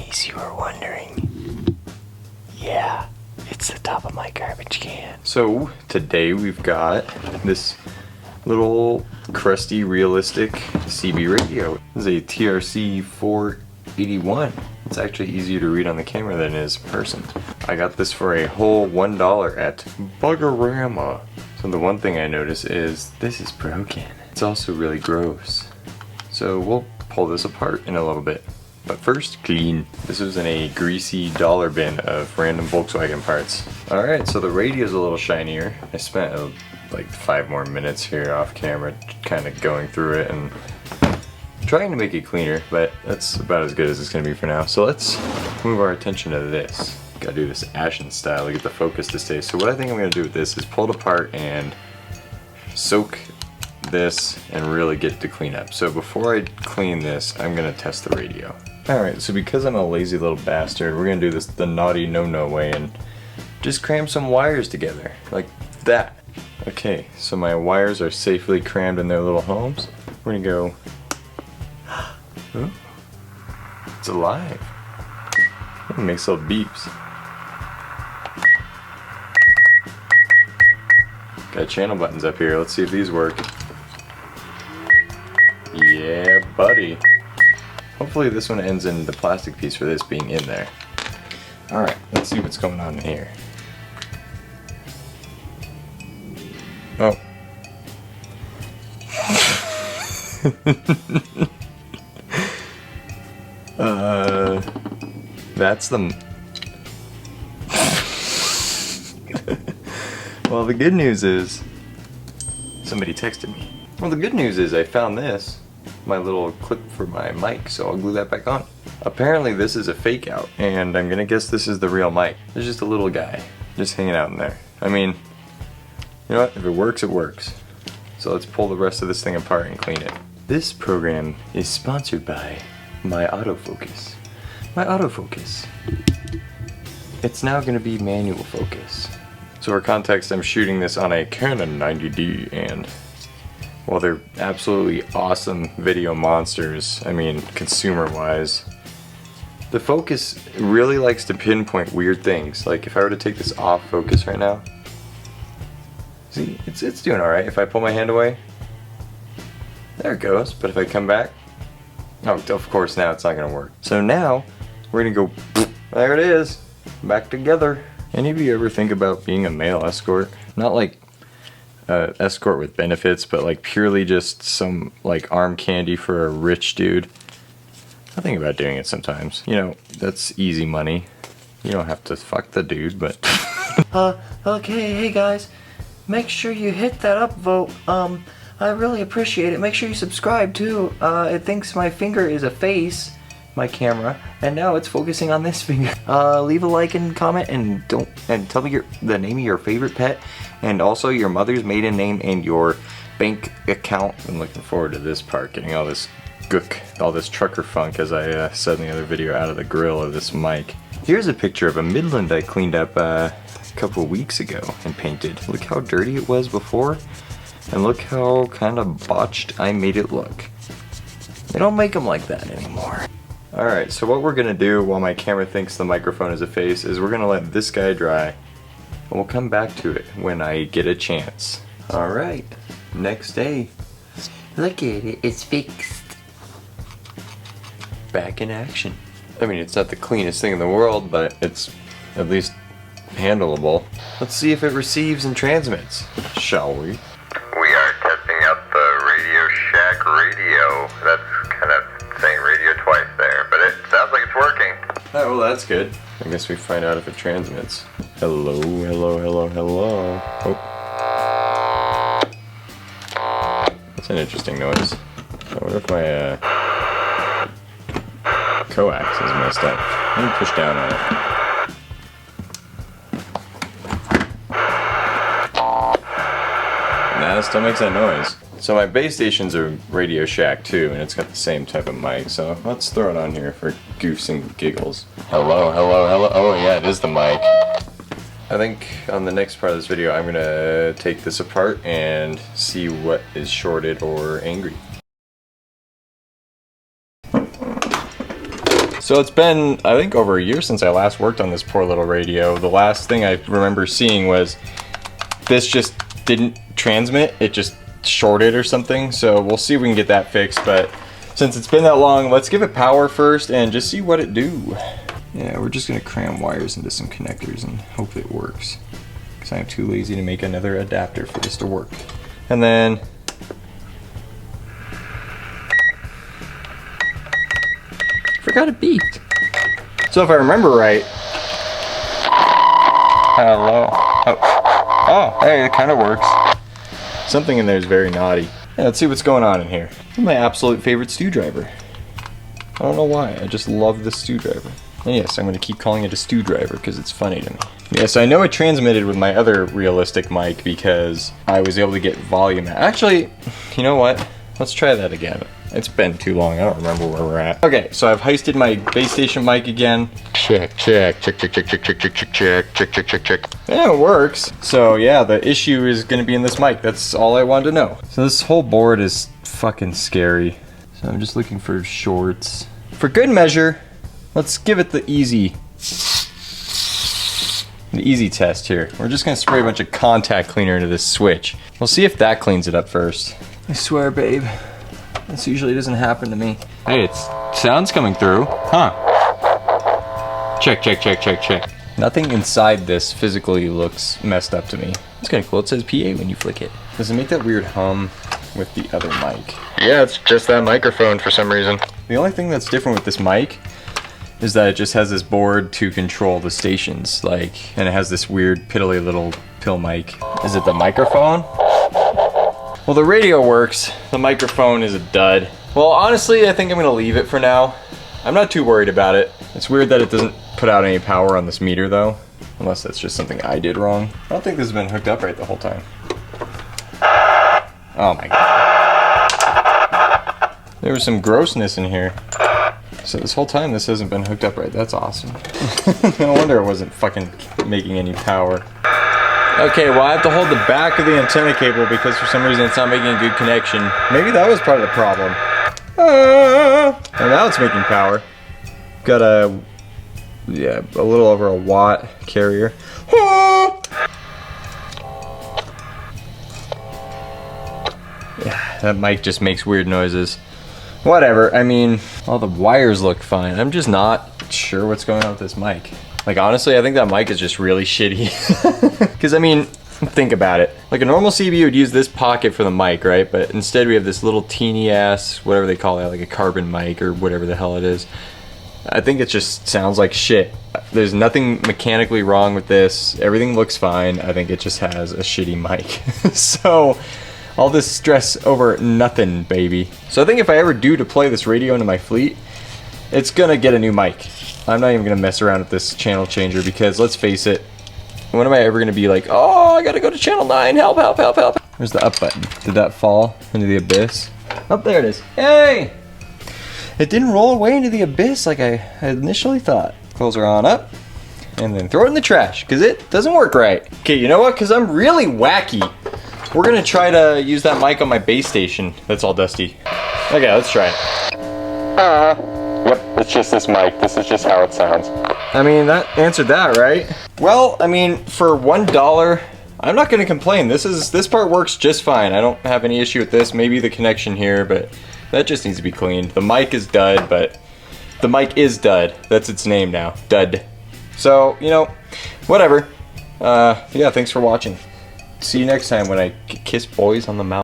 case you were wondering, yeah, it's the top of my garbage can. So today we've got this little crusty realistic CB radio. This is a TRC-481. It's actually easier to read on the camera than it is in person. I got this for a whole $1 at Buggerama. So the one thing I notice is this is broken. It's also really gross. So we'll pull this apart in a little bit. But first, clean. This was in a greasy dollar bin of random Volkswagen parts. Alright, so the radio's a little shinier. I spent like 5 more minutes here off camera kind of going through it and trying to make it cleaner, but that's about as good as it's going to be for now. So let's move our attention to this. Gotta do this Ashen style to get the focus to stay. So what I think I'm going to do with this is pull it apart and soak this and really get it to clean up. So before I clean this, I'm going to test the radio. Alright, so because I'm a lazy little bastard, we're going to do this the naughty no-no way and just cram some wires together, like that. Okay, so my wires are safely crammed in their little homes. We're going to go... Oh, it's alive. It makes little beeps. Got channel buttons up here. Let's see if these work. Yeah, buddy. Hopefully this one ends in the plastic piece for this being in there. Alright, let's see what's going on in here. Oh. That's the... Well, the good news is... Somebody texted me. Well, the good news is I found this. My little clip for my mic, so I'll glue that back on. Apparently this is a fake out, and I'm gonna guess this is the real mic. There's just a little guy, just hanging out in there. I mean, you know what? If it works, it works. So let's pull the rest of this thing apart and clean it. This program is sponsored by my autofocus. My autofocus. It's now going to be manual focus. So for context, I'm shooting this on a Canon 90D, and while they're absolutely awesome video monsters, I mean consumer-wise, the focus really likes to pinpoint weird things. Like if I were to take this off focus right now, see, it's doing alright. If I pull my hand away, there it goes. But if I come back, oh, of course now it's not going to work. So now, we're going to go, there it is, back together. Any of you ever think about being a male escort? Not like escort with benefits, but like purely just some like arm candy for a rich dude? I think about doing it sometimes. You know, that's easy money. You don't have to fuck the dude, but... Okay, hey guys, make sure you hit that upvote. I really appreciate it. Make sure you subscribe too. It thinks my finger is a face, my camera, and now it's focusing on this finger. Leave a like and comment, and tell me the name of your favorite pet, and also your mother's maiden name and your bank account. I'm looking forward to this part, getting all this gook, all this trucker funk, as I said in the other video, out of the grill of this mic. Here's a picture of a Midland I cleaned up a couple weeks ago and painted. Look how dirty it was before. And look how kind of botched I made it look. They don't make them like that anymore. Alright, so what we're going to do while my camera thinks the microphone is a face is we're going to let this guy dry. And we'll come back to it when I get a chance. Alright, next day. Look at it, it's fixed. Back in action. I mean, it's not the cleanest thing in the world, but it's at least handleable. Let's see if it receives and transmits, shall we? We are testing out the Radio Shack radio. That's kind of saying radio twice there, but it sounds like it's working. Oh, well, that's good. I guess we find out if it transmits. Hello, hello, hello, hello. Oh. That's an interesting noise. I wonder if my coax is messed up. Let me push down on it. Nah, it still makes that noise. So my base station's a Radio Shack too, and it's got the same type of mic, so let's throw it on here for goofs and giggles. Hello, hello, hello. Oh yeah, it is the mic. I think on the next part of this video, I'm gonna take this apart and see what is shorted or angry. So it's been, I think, over a year since I last worked on this poor little radio. The last thing I remember seeing was this just didn't transmit, it just shorted or something. So we'll see if we can get that fixed, but since it's been that long, let's give it power first and just see what it do. Yeah, we're just gonna cram wires into some connectors and hope it works. Because I'm too lazy to make another adapter for this to work. And then forgot it beeped. So if I remember right, hello. Oh, hey, it kind of works. Something in there is very naughty. Yeah, let's see what's going on in here. This is my absolute favorite screwdriver. I don't know why, I just love this screwdriver. And yes, I'm gonna keep calling it a screwdriver because it's funny to me. Yes, I know it transmitted with my other realistic mic because I was able to get volume. Actually, you know what? Let's try that again. It's been too long, I don't remember where we're at. Okay, so I've heisted my base station mic again. Check. Yeah, it works. So yeah, the issue is gonna be in this mic. That's all I wanted to know. So this whole board is fucking scary. So I'm just looking for shorts. For good measure, let's give it the easy test here. We're just gonna spray a bunch of contact cleaner into this switch. We'll see if that cleans it up first. I swear, babe, this usually doesn't happen to me. Hey, it's sound's coming through, huh? Check. Nothing inside this physically looks messed up to me. It's kind of cool. It says PA when you flick it. Does it make that weird hum with the other mic? Yeah, it's just that microphone for some reason. The only thing that's different with this mic is that it just has this board to control the stations, like, and it has this weird piddly little pill mic. Is it the microphone? Well, the radio works. The microphone is a dud. Well, honestly, I think I'm gonna leave it for now. I'm not too worried about it. It's weird that it doesn't put out any power on this meter though, unless that's just something I did wrong. I don't think this has been hooked up right the whole time. Oh my god. There was some grossness in here. So this whole time this hasn't been hooked up right. That's awesome. No wonder it wasn't fucking making any power. Okay, well I have to hold the back of the antenna cable because for some reason it's not making a good connection. Maybe that was part of the problem. And now it's making power. Got a little over a watt carrier. Yeah, that mic just makes weird noises. Whatever, I mean, all the wires look fine. I'm just not sure what's going on with this mic. Like honestly, I think that mic is just really shitty. Because I mean, think about it. Like a normal CB would use this pocket for the mic, right? But instead we have this little teeny ass, whatever they call it, like a carbon mic or whatever the hell it is. I think it just sounds like shit. There's nothing mechanically wrong with this. Everything looks fine. I think it just has a shitty mic. So all this stress over nothing, baby. So I think if I ever do deploy this radio into my fleet, it's gonna get a new mic. I'm not even gonna mess around with this channel changer because let's face it, when am I ever gonna be like, oh, I gotta go to channel 9, help. Where's the up button? Did that fall into the abyss? Oh, there it is. Hey! It didn't roll away into the abyss like I initially thought. Close her on up, and then throw it in the trash, because it doesn't work right. Okay, you know what? Because I'm really wacky. We're gonna try to use that mic on my base station that's all dusty. Okay, let's try it. Yep, it's just this mic. This is just how it sounds. I mean, that answered that, right? Well, I mean, for $1, I'm not gonna complain. This part works just fine. I don't have any issue with this. Maybe the connection here, but that just needs to be cleaned. The mic is dud, but the mic is dud. That's its name now, dud. So, you know, whatever. Yeah, thanks for watching. See you next time when I kiss boys on the mouth.